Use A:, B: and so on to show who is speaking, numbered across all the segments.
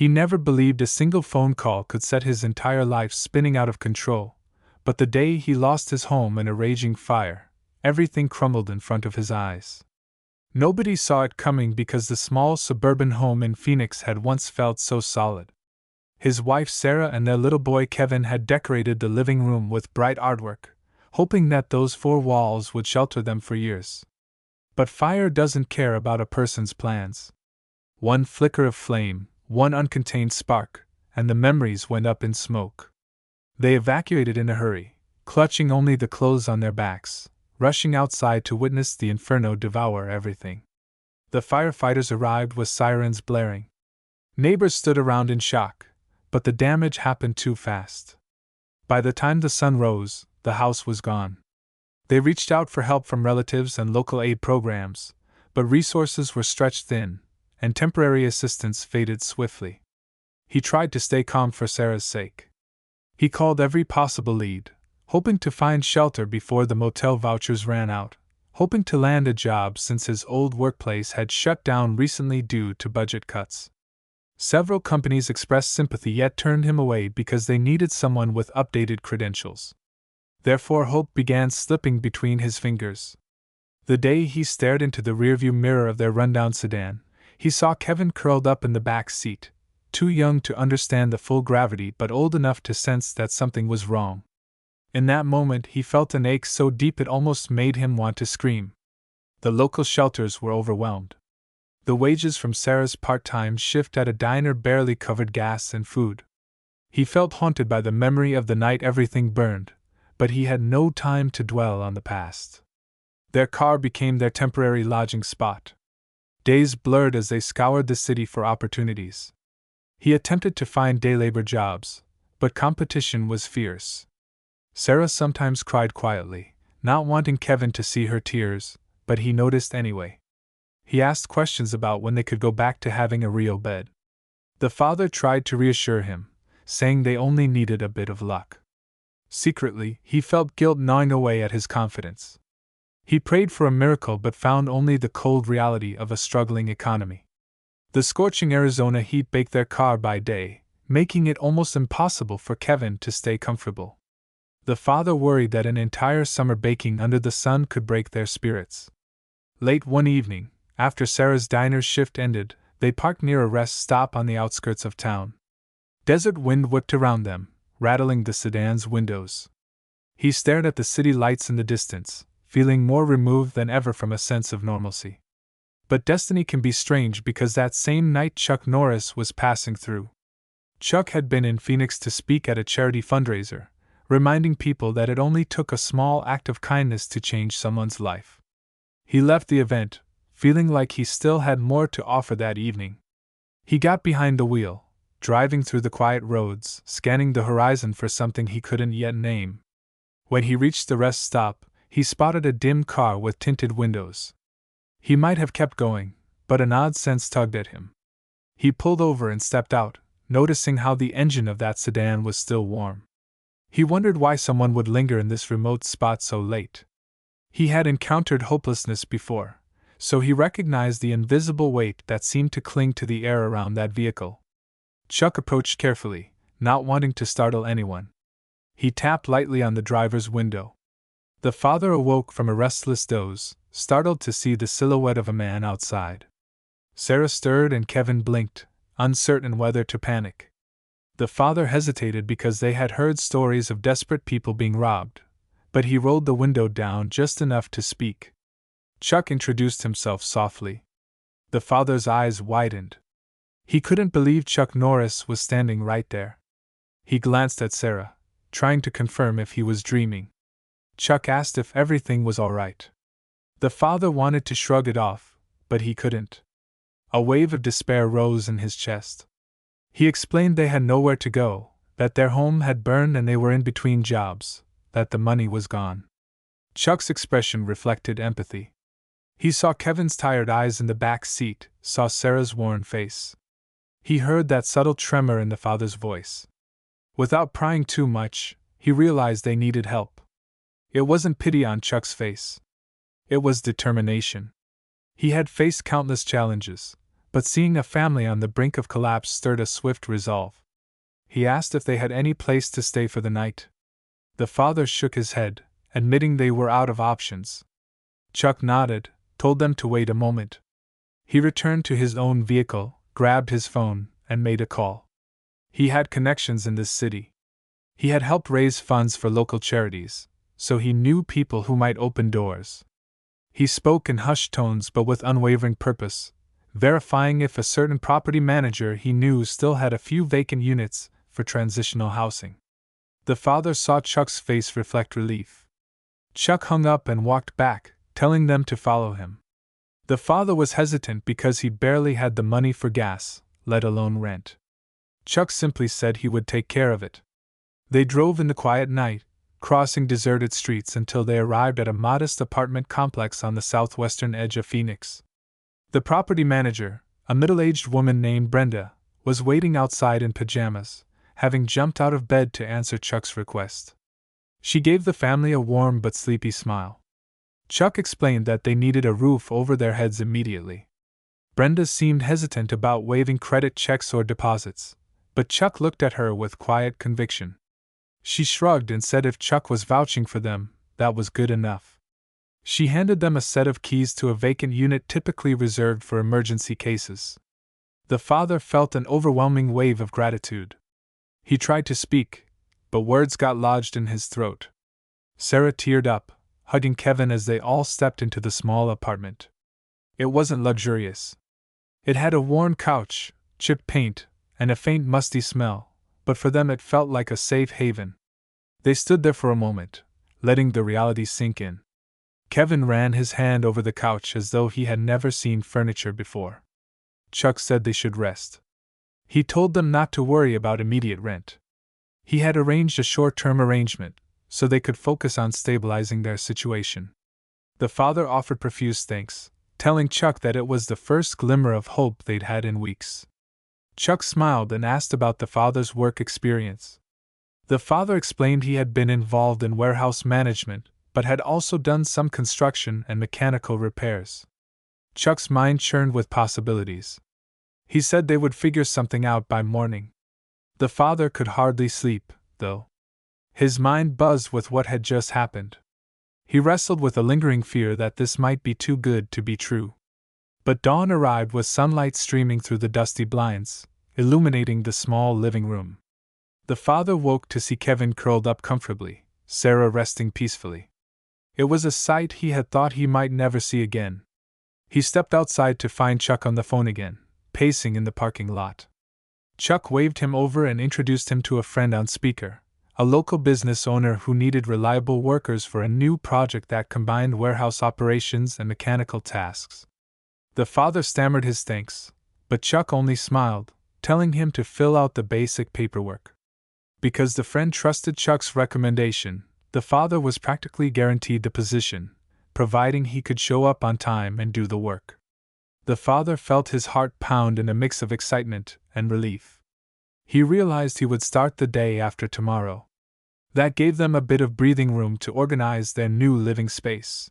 A: He never believed a single phone call could set his entire life spinning out of control, but the day he lost his home in a raging fire, everything crumbled in front of his eyes. Nobody saw it coming because the small suburban home in Phoenix had once felt so solid. His wife Sarah and their little boy Kevin had decorated the living room with bright artwork, hoping that those four walls would shelter them for years. But fire doesn't care about a person's plans. One flicker of flame, one uncontained spark, and the memories went up in smoke. They evacuated in a hurry, clutching only the clothes on their backs, rushing outside to witness the inferno devour everything. The firefighters arrived with sirens blaring. Neighbors stood around in shock, but the damage happened too fast. By the time the sun rose, the house was gone. They reached out for help from relatives and local aid programs, but resources were stretched thin, and temporary assistance faded swiftly. He tried to stay calm for Sarah's sake. He called every possible lead, hoping to find shelter before the motel vouchers ran out, hoping to land a job since his old workplace had shut down recently due to budget cuts. Several companies expressed sympathy yet turned him away because they needed someone with updated credentials. Therefore, hope began slipping between his fingers. The day he stared into the rearview mirror of their rundown sedan, he saw Kevin curled up in the back seat, too young to understand the full gravity but old enough to sense that something was wrong. In that moment, he felt an ache so deep it almost made him want to scream. The local shelters were overwhelmed. The wages from Sarah's part-time shift at a diner barely covered gas and food. He felt haunted by the memory of the night everything burned, but he had no time to dwell on the past. Their car became their temporary lodging spot. Days blurred as they scoured the city for opportunities. He attempted to find day labor jobs, but competition was fierce. Sarah sometimes cried quietly, not wanting Kevin to see her tears, but he noticed anyway. He asked questions about when they could go back to having a real bed. The father tried to reassure him, saying they only needed a bit of luck. Secretly, he felt guilt gnawing away at his confidence. He prayed for a miracle but found only the cold reality of a struggling economy. The scorching Arizona heat baked their car by day, making it almost impossible for Kevin to stay comfortable. The father worried that an entire summer baking under the sun could break their spirits. Late one evening, after Sarah's diner's shift ended, they parked near a rest stop on the outskirts of town. Desert wind whipped around them, rattling the sedan's windows. He stared at the city lights in the distance, feeling more removed than ever from a sense of normalcy. But destiny can be strange because that same night Chuck Norris was passing through. Chuck had been in Phoenix to speak at a charity fundraiser, reminding people that it only took a small act of kindness to change someone's life. He left the event, feeling like he still had more to offer that evening. He got behind the wheel, driving through the quiet roads, scanning the horizon for something he couldn't yet name. When he reached the rest stop, he spotted a dim car with tinted windows. He might have kept going, but an odd sense tugged at him. He pulled over and stepped out, noticing how the engine of that sedan was still warm. He wondered why someone would linger in this remote spot so late. He had encountered hopelessness before, so he recognized the invisible weight that seemed to cling to the air around that vehicle. Chuck approached carefully, not wanting to startle anyone. He tapped lightly on the driver's window. The father awoke from a restless doze, startled to see the silhouette of a man outside. Sarah stirred and Kevin blinked, uncertain whether to panic. The father hesitated because they had heard stories of desperate people being robbed, but he rolled the window down just enough to speak. Chuck introduced himself softly. The father's eyes widened. He couldn't believe Chuck Norris was standing right there. He glanced at Sarah, trying to confirm if he was dreaming. Chuck asked if everything was all right. The father wanted to shrug it off, but he couldn't. A wave of despair rose in his chest. He explained they had nowhere to go, that their home had burned and they were in between jobs, that the money was gone. Chuck's expression reflected empathy. He saw Kevin's tired eyes in the back seat, saw Sarah's worn face. He heard that subtle tremor in the father's voice. Without prying too much, he realized they needed help. It wasn't pity on Chuck's face. It was determination. He had faced countless challenges, but seeing a family on the brink of collapse stirred a swift resolve. He asked if they had any place to stay for the night. The father shook his head, admitting they were out of options. Chuck nodded, told them to wait a moment. He returned to his own vehicle, grabbed his phone, and made a call. He had connections in this city. He had helped raise funds for local charities, so he knew people who might open doors. He spoke in hushed tones but with unwavering purpose, verifying if a certain property manager he knew still had a few vacant units for transitional housing. The father saw Chuck's face reflect relief. Chuck hung up and walked back, telling them to follow him. The father was hesitant because he barely had the money for gas, let alone rent. Chuck simply said he would take care of it. They drove in the quiet night, crossing deserted streets until they arrived at a modest apartment complex on the southwestern edge of Phoenix. The property manager, a middle-aged woman named Brenda, was waiting outside in pajamas, having jumped out of bed to answer Chuck's request. She gave the family a warm but sleepy smile. Chuck explained that they needed a roof over their heads immediately. Brenda seemed hesitant about waiving credit checks or deposits, but Chuck looked at her with quiet conviction. She shrugged and said if Chuck was vouching for them, that was good enough. She handed them a set of keys to a vacant unit typically reserved for emergency cases. The father felt an overwhelming wave of gratitude. He tried to speak, but words got lodged in his throat. Sarah teared up, hugging Kevin as they all stepped into the small apartment. It wasn't luxurious. It had a worn couch, chipped paint, and a faint musty smell, but for them it felt like a safe haven. They stood there for a moment, letting the reality sink in. Kevin ran his hand over the couch as though he had never seen furniture before. Chuck said they should rest. He told them not to worry about immediate rent. He had arranged a short-term arrangement, so they could focus on stabilizing their situation. The father offered profuse thanks, telling Chuck that it was the first glimmer of hope they'd had in weeks. Chuck smiled and asked about the father's work experience. The father explained he had been involved in warehouse management, but had also done some construction and mechanical repairs. Chuck's mind churned with possibilities. He said they would figure something out by morning. The father could hardly sleep, though. His mind buzzed with what had just happened. He wrestled with a lingering fear that this might be too good to be true. But dawn arrived with sunlight streaming through the dusty blinds, illuminating the small living room. The father woke to see Kevin curled up comfortably, Sarah resting peacefully. It was a sight he had thought he might never see again. He stepped outside to find Chuck on the phone again, pacing in the parking lot. Chuck waved him over and introduced him to a friend on speaker, a local business owner who needed reliable workers for a new project that combined warehouse operations and mechanical tasks. The father stammered his thanks, but Chuck only smiled, telling him to fill out the basic paperwork. Because the friend trusted Chuck's recommendation, the father was practically guaranteed the position, providing he could show up on time and do the work. The father felt his heart pound in a mix of excitement and relief. He realized he would start the day after tomorrow. That gave them a bit of breathing room to organize their new living space.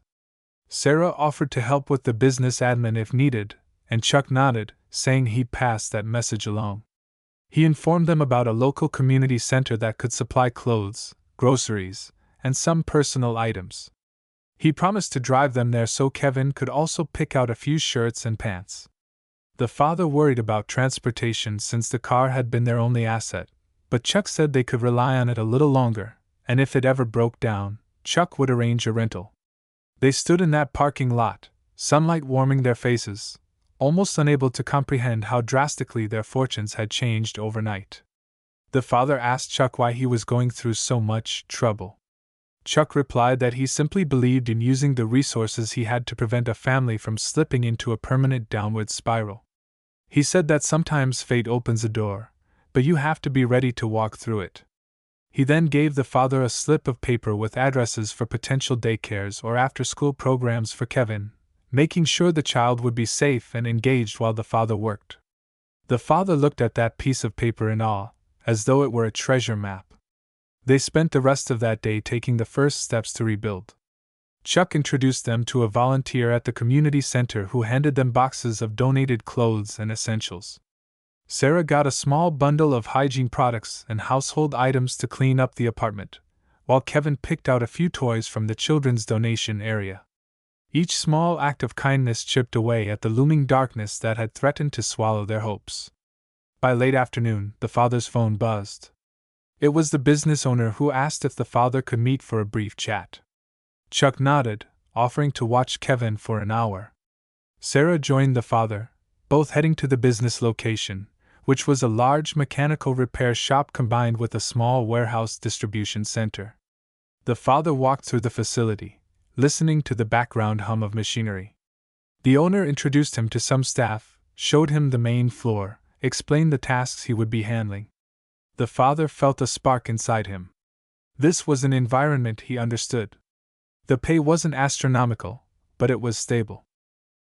A: Sarah offered to help with the business admin if needed, and Chuck nodded, saying he'd pass that message along. He informed them about a local community center that could supply clothes, groceries, and some personal items. He promised to drive them there so Kevin could also pick out a few shirts and pants. The father worried about transportation since the car had been their only asset, but Chuck said they could rely on it a little longer, and if it ever broke down, Chuck would arrange a rental. They stood in that parking lot, sunlight warming their faces, almost unable to comprehend how drastically their fortunes had changed overnight. The father asked Chuck why he was going through so much trouble. Chuck replied that he simply believed in using the resources he had to prevent a family from slipping into a permanent downward spiral. He said that sometimes fate opens a door, but you have to be ready to walk through it. He then gave the father a slip of paper with addresses for potential daycares or after-school programs for Kevin, making sure the child would be safe and engaged while the father worked. The father looked at that piece of paper in awe, as though it were a treasure map. They spent the rest of that day taking the first steps to rebuild. Chuck introduced them to a volunteer at the community center who handed them boxes of donated clothes and essentials. Sarah got a small bundle of hygiene products and household items to clean up the apartment, while Kevin picked out a few toys from the children's donation area. Each small act of kindness chipped away at the looming darkness that had threatened to swallow their hopes. By late afternoon, the father's phone buzzed. It was the business owner who asked if the father could meet for a brief chat. Chuck nodded, offering to watch Kevin for an hour. Sarah joined the father, both heading to the business location, which was a large mechanical repair shop combined with a small warehouse distribution center. The father walked through the facility, listening to the background hum of machinery. The owner introduced him to some staff, showed him the main floor, explained the tasks he would be handling. The father felt a spark inside him. This was an environment he understood. The pay wasn't astronomical, but it was stable.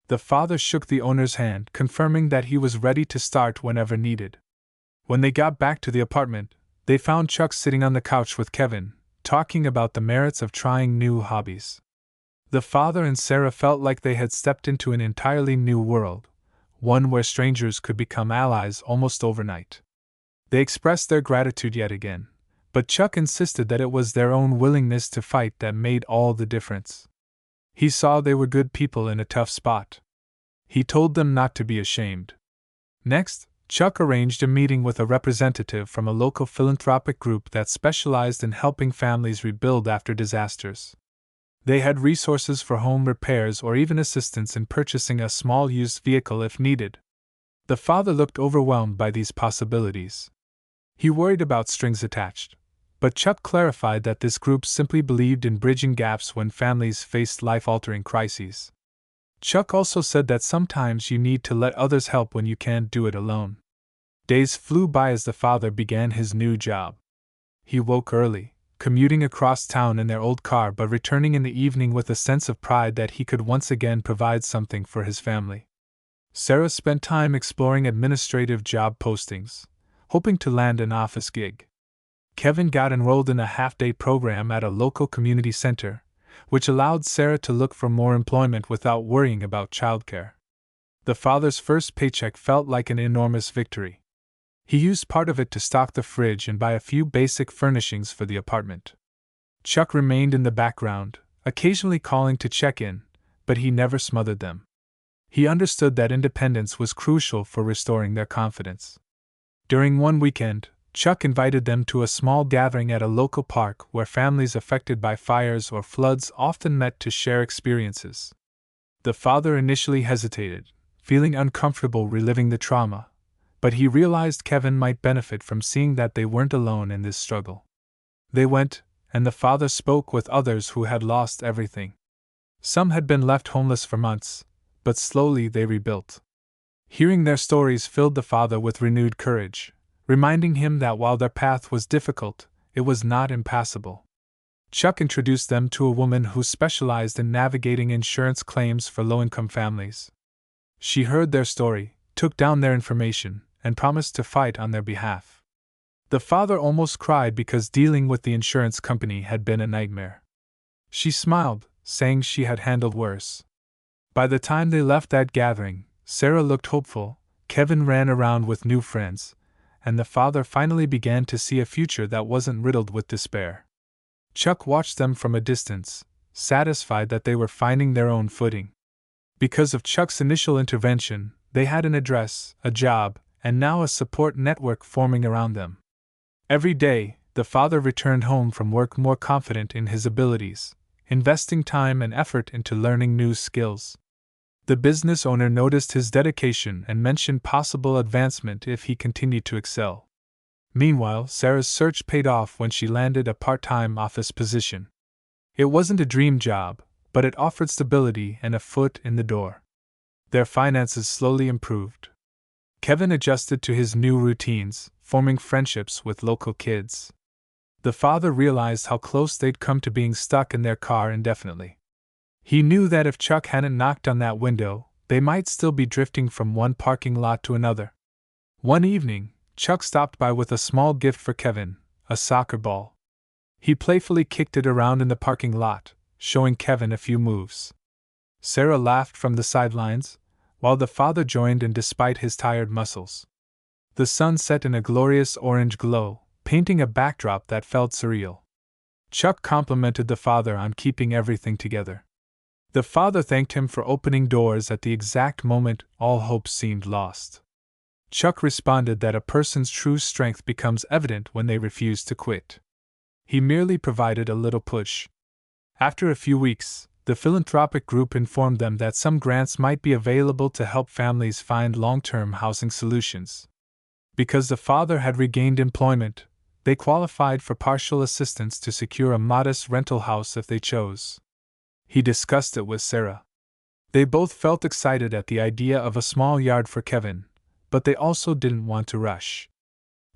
A: The father shook the owner's hand, confirming that he was ready to start whenever needed. When they got back to the apartment, they found Chuck sitting on the couch with Kevin, talking about the merits of trying new hobbies. The father and Sarah felt like they had stepped into an entirely new world, one where strangers could become allies almost overnight. They expressed their gratitude yet again, but Chuck insisted that it was their own willingness to fight that made all the difference. He saw they were good people in a tough spot. He told them not to be ashamed. Next, Chuck arranged a meeting with a representative from a local philanthropic group that specialized in helping families rebuild after disasters. They had resources for home repairs or even assistance in purchasing a small used vehicle if needed. The father looked overwhelmed by these possibilities. He worried about strings attached, but Chuck clarified that this group simply believed in bridging gaps when families faced life-altering crises. Chuck also said that sometimes you need to let others help when you can't do it alone. Days flew by as the father began his new job. He woke early, commuting across town in their old car but returning in the evening with a sense of pride that he could once again provide something for his family. Sarah spent time exploring administrative job postings, hoping to land an office gig. Kevin got enrolled in a half-day program at a local community center, which allowed Sarah to look for more employment without worrying about childcare. The father's first paycheck felt like an enormous victory. He used part of it to stock the fridge and buy a few basic furnishings for the apartment. Chuck remained in the background, occasionally calling to check in, but he never smothered them. He understood that independence was crucial for restoring their confidence. During one weekend, Chuck invited them to a small gathering at a local park where families affected by fires or floods often met to share experiences. The father initially hesitated, feeling uncomfortable reliving the trauma, but he realized Kevin might benefit from seeing that they weren't alone in this struggle. They went, and the father spoke with others who had lost everything. Some had been left homeless for months, but slowly they rebuilt. Hearing their stories filled the father with renewed courage, reminding him that while their path was difficult, it was not impassable. Chuck introduced them to a woman who specialized in navigating insurance claims for low-income families. She heard their story, took down their information, and promised to fight on their behalf. The father almost cried because dealing with the insurance company had been a nightmare. She smiled, saying she had handled worse. By the time they left that gathering, Sarah looked hopeful, Kevin ran around with new friends, and the father finally began to see a future that wasn't riddled with despair. Chuck watched them from a distance, satisfied that they were finding their own footing. Because of Chuck's initial intervention, they had an address, a job, and now a support network forming around them. Every day, the father returned home from work more confident in his abilities, investing time and effort into learning new skills. The business owner noticed his dedication and mentioned possible advancement if he continued to excel. Meanwhile, Sarah's search paid off when she landed a part-time office position. It wasn't a dream job, but it offered stability and a foot in the door. Their finances slowly improved. Kevin adjusted to his new routines, forming friendships with local kids. The father realized how close they'd come to being stuck in their car indefinitely. He knew that if Chuck hadn't knocked on that window, they might still be drifting from one parking lot to another. One evening, Chuck stopped by with a small gift for Kevin, a soccer ball. He playfully kicked it around in the parking lot, showing Kevin a few moves. Sarah laughed from the sidelines, while the father joined in despite his tired muscles. The sun set in a glorious orange glow, painting a backdrop that felt surreal. Chuck complimented the father on keeping everything together. The father thanked him for opening doors at the exact moment all hope seemed lost. Chuck responded that a person's true strength becomes evident when they refuse to quit. He merely provided a little push. After a few weeks, the philanthropic group informed them that some grants might be available to help families find long-term housing solutions. Because the father had regained employment, they qualified for partial assistance to secure a modest rental house if they chose. He discussed it with Sarah. They both felt excited at the idea of a small yard for Kevin, but they also didn't want to rush.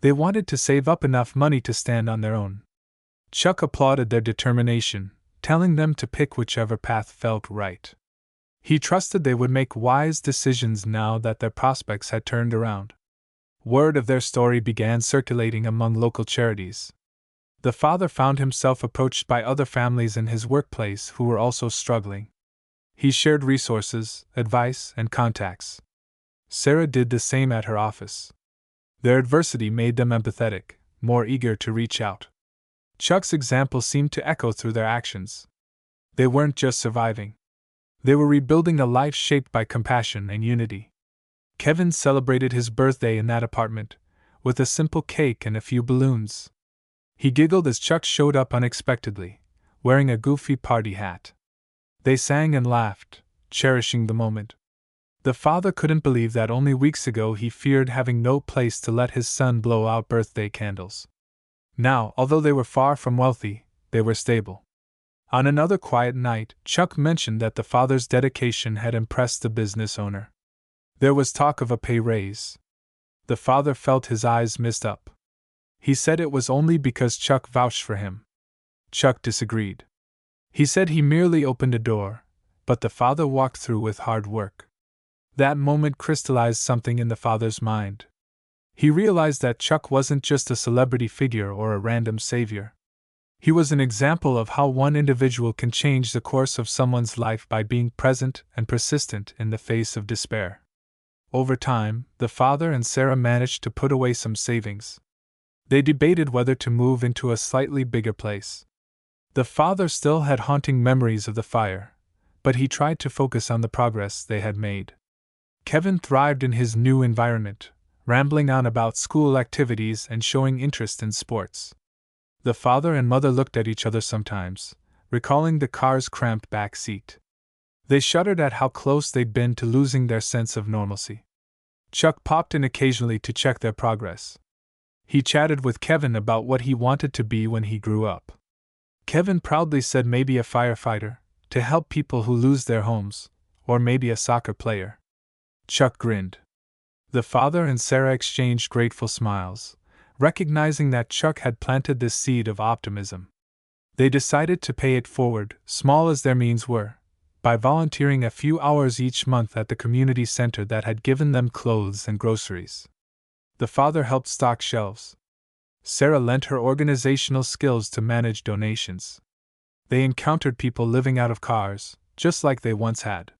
A: They wanted to save up enough money to stand on their own. Chuck applauded their determination, telling them to pick whichever path felt right. He trusted they would make wise decisions now that their prospects had turned around. Word of their story began circulating among local charities. The father found himself approached by other families in his workplace who were also struggling. He shared resources, advice, and contacts. Sarah did the same at her office. Their adversity made them empathetic, more eager to reach out. Chuck's example seemed to echo through their actions. They weren't just surviving. They were rebuilding a life shaped by compassion and unity. Kevin celebrated his birthday in that apartment, with a simple cake and a few balloons. He giggled as Chuck showed up unexpectedly, wearing a goofy party hat. They sang and laughed, cherishing the moment. The father couldn't believe that only weeks ago he feared having no place to let his son blow out birthday candles. Now, although they were far from wealthy, they were stable. On another quiet night, Chuck mentioned that the father's dedication had impressed the business owner. There was talk of a pay raise. The father felt his eyes mist up. He said it was only because Chuck vouched for him. Chuck disagreed. He said he merely opened a door, but the father walked through with hard work. That moment crystallized something in the father's mind. He realized that Chuck wasn't just a celebrity figure or a random savior. He was an example of how one individual can change the course of someone's life by being present and persistent in the face of despair. Over time, the father and Sarah managed to put away some savings. They debated whether to move into a slightly bigger place. The father still had haunting memories of the fire, but he tried to focus on the progress they had made. Kevin thrived in his new environment, rambling on about school activities and showing interest in sports. The father and mother looked at each other sometimes, recalling the car's cramped back seat. They shuddered at how close they'd been to losing their sense of normalcy. Chuck popped in occasionally to check their progress. He chatted with Kevin about what he wanted to be when he grew up. Kevin proudly said maybe a firefighter, to help people who lose their homes, or maybe a soccer player. Chuck grinned. The father and Sarah exchanged grateful smiles, recognizing that Chuck had planted this seed of optimism. They decided to pay it forward, small as their means were, by volunteering a few hours each month at the community center that had given them clothes and groceries. The father helped stock shelves. Sarah lent her organizational skills to manage donations. They encountered people living out of cars, just like they once had.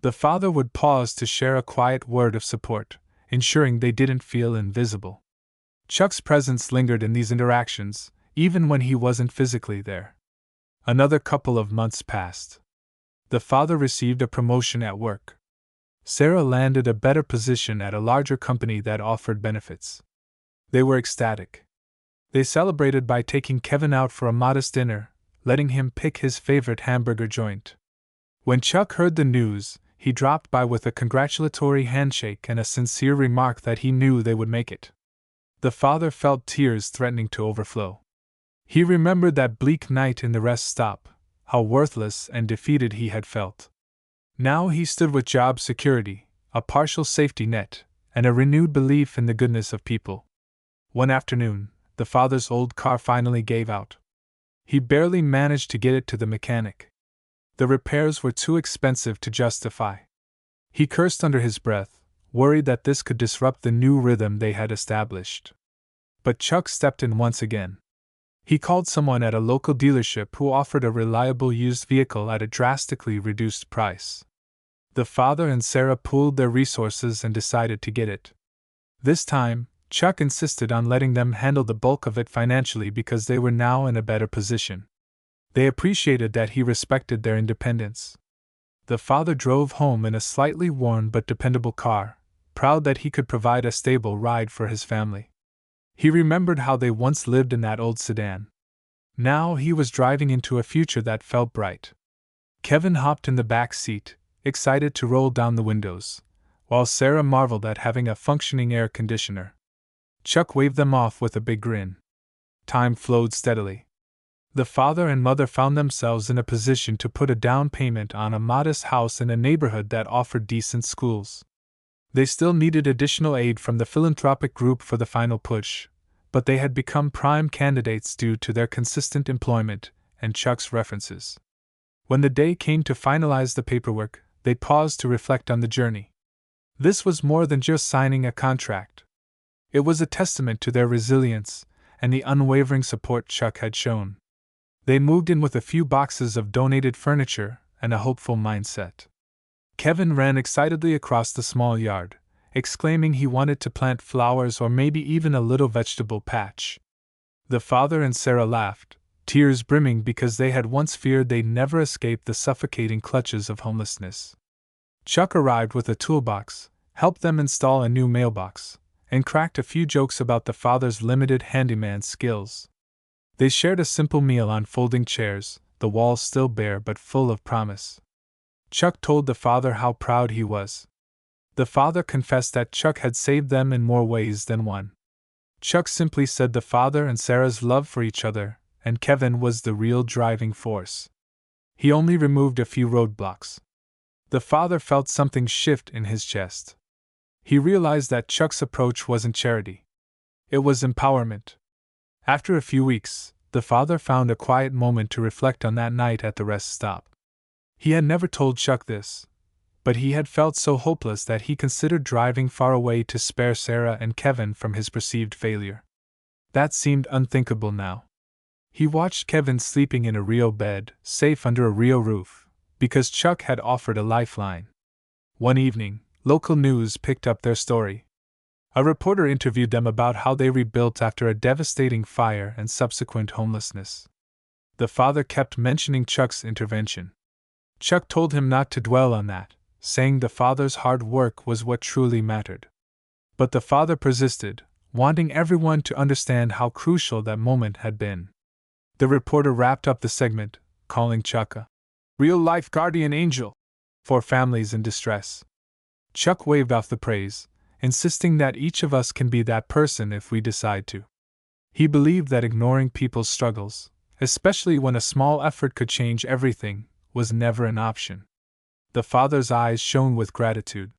A: The father would pause to share a quiet word of support, ensuring they didn't feel invisible. Chuck's presence lingered in these interactions, even when he wasn't physically there. Another couple of months passed. The father received a promotion at work. Sarah landed a better position at a larger company that offered benefits. They were ecstatic. They celebrated by taking Kevin out for a modest dinner, letting him pick his favorite hamburger joint. When Chuck heard the news, he dropped by with a congratulatory handshake and a sincere remark that he knew they would make it. The father felt tears threatening to overflow. He remembered that bleak night in the rest stop, how worthless and defeated he had felt. Now he stood with job security, a partial safety net, and a renewed belief in the goodness of people. One afternoon, the father's old car finally gave out. He barely managed to get it to the mechanic. The repairs were too expensive to justify. He cursed under his breath, worried that this could disrupt the new rhythm they had established. But Chuck stepped in once again. He called someone at a local dealership who offered a reliable used vehicle at a drastically reduced price. The father and Sarah pooled their resources and decided to get it. This time, Chuck insisted on letting them handle the bulk of it financially because they were now in a better position. They appreciated that he respected their independence. The father drove home in a slightly worn but dependable car, proud that he could provide a stable ride for his family. He remembered how they once lived in that old sedan. Now he was driving into a future that felt bright. Kevin hopped in the back seat, excited to roll down the windows, while Sarah marveled at having a functioning air conditioner. Chuck waved them off with a big grin. Time flowed steadily. The father and mother found themselves in a position to put a down payment on a modest house in a neighborhood that offered decent schools. They still needed additional aid from the philanthropic group for the final push, but they had become prime candidates due to their consistent employment and Chuck's references. When the day came to finalize the paperwork, they paused to reflect on the journey. This was more than just signing a contract. It was a testament to their resilience and the unwavering support Chuck had shown. They moved in with a few boxes of donated furniture and a hopeful mindset. Kevin ran excitedly across the small yard, exclaiming he wanted to plant flowers or maybe even a little vegetable patch. The father and Sarah laughed, tears brimming because they had once feared they'd never escape the suffocating clutches of homelessness. Chuck arrived with a toolbox, helped them install a new mailbox, and cracked a few jokes about the father's limited handyman skills. They shared a simple meal on folding chairs, the walls still bare but full of promise. Chuck told the father how proud he was. The father confessed that Chuck had saved them in more ways than one. Chuck simply said the father and Sarah's love for each other, and Kevin was the real driving force. He only removed a few roadblocks. The father felt something shift in his chest. He realized that Chuck's approach wasn't charity. It was empowerment. After a few weeks, the father found a quiet moment to reflect on that night at the rest stop. He had never told Chuck this, but he had felt so hopeless that he considered driving far away to spare Sarah and Kevin from his perceived failure. That seemed unthinkable now. He watched Kevin sleeping in a real bed, safe under a real roof, because Chuck had offered a lifeline. One evening, local news picked up their story. A reporter interviewed them about how they rebuilt after a devastating fire and subsequent homelessness. The father kept mentioning Chuck's intervention. Chuck told him not to dwell on that, saying the father's hard work was what truly mattered. But the father persisted, wanting everyone to understand how crucial that moment had been. The reporter wrapped up the segment, calling Chuck a real-life guardian angel for families in distress. Chuck waved off the praise, insisting that each of us can be that person if we decide to. He believed that ignoring people's struggles, especially when a small effort could change everything, was never an option. The father's eyes shone with gratitude.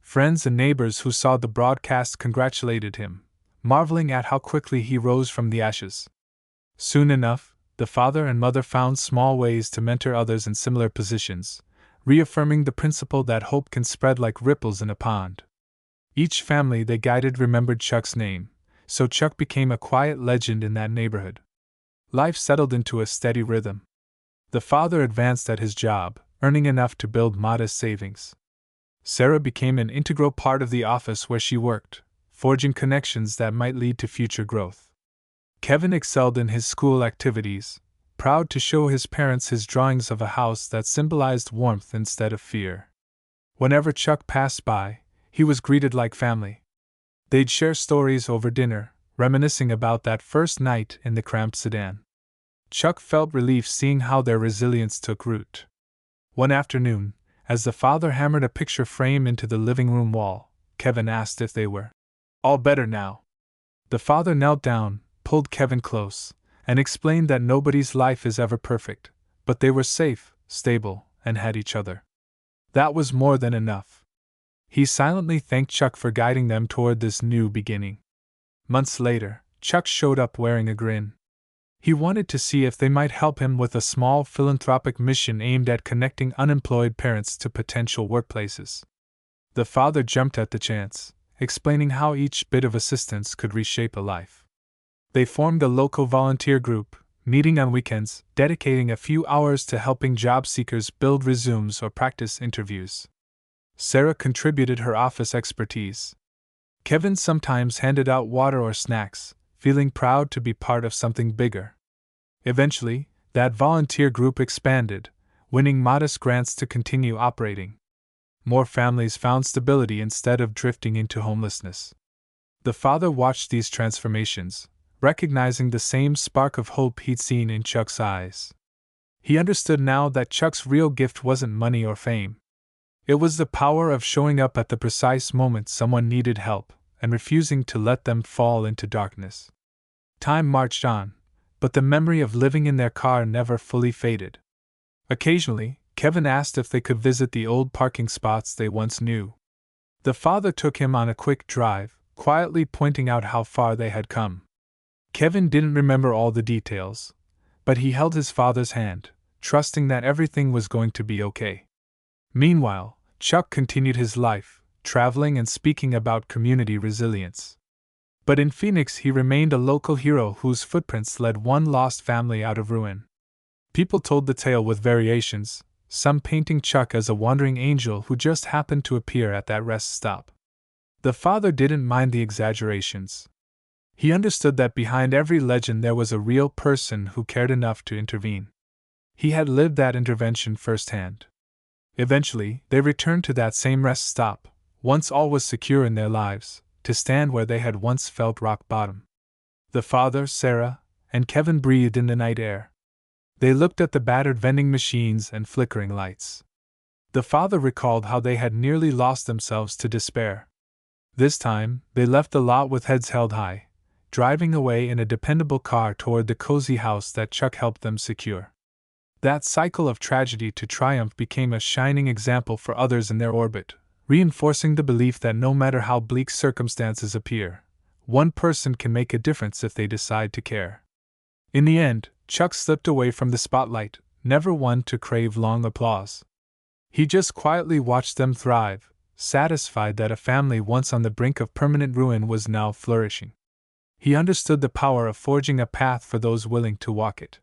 A: Friends and neighbors who saw the broadcast congratulated him, marveling at how quickly he rose from the ashes. Soon enough, the father and mother found small ways to mentor others in similar positions, reaffirming the principle that hope can spread like ripples in a pond. Each family they guided remembered Chuck's name, so Chuck became a quiet legend in that neighborhood. Life settled into a steady rhythm. The father advanced at his job, earning enough to build modest savings. Sarah became an integral part of the office where she worked, forging connections that might lead to future growth. Kevin excelled in his school activities, proud to show his parents his drawings of a house that symbolized warmth instead of fear. Whenever Chuck passed by, he was greeted like family. They'd share stories over dinner, reminiscing about that first night in the cramped sedan. Chuck felt relief seeing how their resilience took root. One afternoon, as the father hammered a picture frame into the living room wall, Kevin asked if they were all better now. The father knelt down, pulled Kevin close, and explained that nobody's life is ever perfect, but they were safe, stable, and had each other. That was more than enough. He silently thanked Chuck for guiding them toward this new beginning. Months later, Chuck showed up wearing a grin. He wanted to see if they might help him with a small philanthropic mission aimed at connecting unemployed parents to potential workplaces. The father jumped at the chance, explaining how each bit of assistance could reshape a life. They formed a local volunteer group, meeting on weekends, dedicating a few hours to helping job seekers build resumes or practice interviews. Sarah contributed her office expertise. Kevin sometimes handed out water or snacks, feeling proud to be part of something bigger. Eventually, that volunteer group expanded, winning modest grants to continue operating. More families found stability instead of drifting into homelessness. The father watched these transformations, recognizing the same spark of hope he'd seen in Chuck's eyes. He understood now that Chuck's real gift wasn't money or fame. It was the power of showing up at the precise moment someone needed help, and refusing to let them fall into darkness. Time marched on, but the memory of living in their car never fully faded. Occasionally, Kevin asked if they could visit the old parking spots they once knew. The father took him on a quick drive, quietly pointing out how far they had come. Kevin didn't remember all the details, but he held his father's hand, trusting that everything was going to be okay. Meanwhile, Chuck continued his life, traveling and speaking about community resilience. But in Phoenix he remained a local hero whose footprints led one lost family out of ruin. People told the tale with variations, some painting Chuck as a wandering angel who just happened to appear at that rest stop. The father didn't mind the exaggerations. He understood that behind every legend there was a real person who cared enough to intervene. He had lived that intervention firsthand. Eventually, they returned to that same rest stop, once all was secure in their lives, to stand where they had once felt rock bottom. The father, Sarah, and Kevin breathed in the night air. They looked at the battered vending machines and flickering lights. The father recalled how they had nearly lost themselves to despair. This time, they left the lot with heads held high, driving away in a dependable car toward the cozy house that Chuck helped them secure. That cycle of tragedy to triumph became a shining example for others in their orbit, reinforcing the belief that no matter how bleak circumstances appear, one person can make a difference if they decide to care. In the end, Chuck slipped away from the spotlight, never one to crave long applause. He just quietly watched them thrive, satisfied that a family once on the brink of permanent ruin was now flourishing. He understood the power of forging a path for those willing to walk it.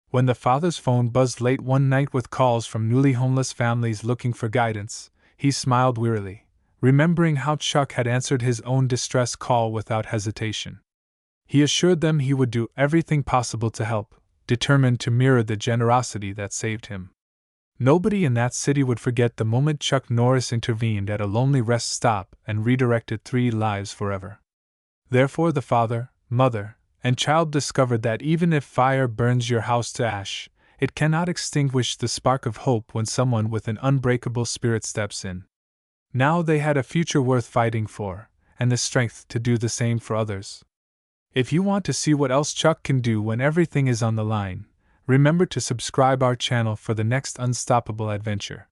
A: When the father's phone buzzed late one night with calls from newly homeless families looking for guidance, he smiled wearily, remembering how Chuck had answered his own distress call without hesitation. He assured them he would do everything possible to help, determined to mirror the generosity that saved him. Nobody in that city would forget the moment Chuck Norris intervened at a lonely rest stop and redirected 3 lives forever. Therefore the father, mother, and child discovered that even if fire burns your house to ash, it cannot extinguish the spark of hope when someone with an unbreakable spirit steps in. Now they had a future worth fighting for, and the strength to do the same for others. If you want to see what else Chuck can do when everything is on the line, remember to subscribe our channel for the next unstoppable adventure.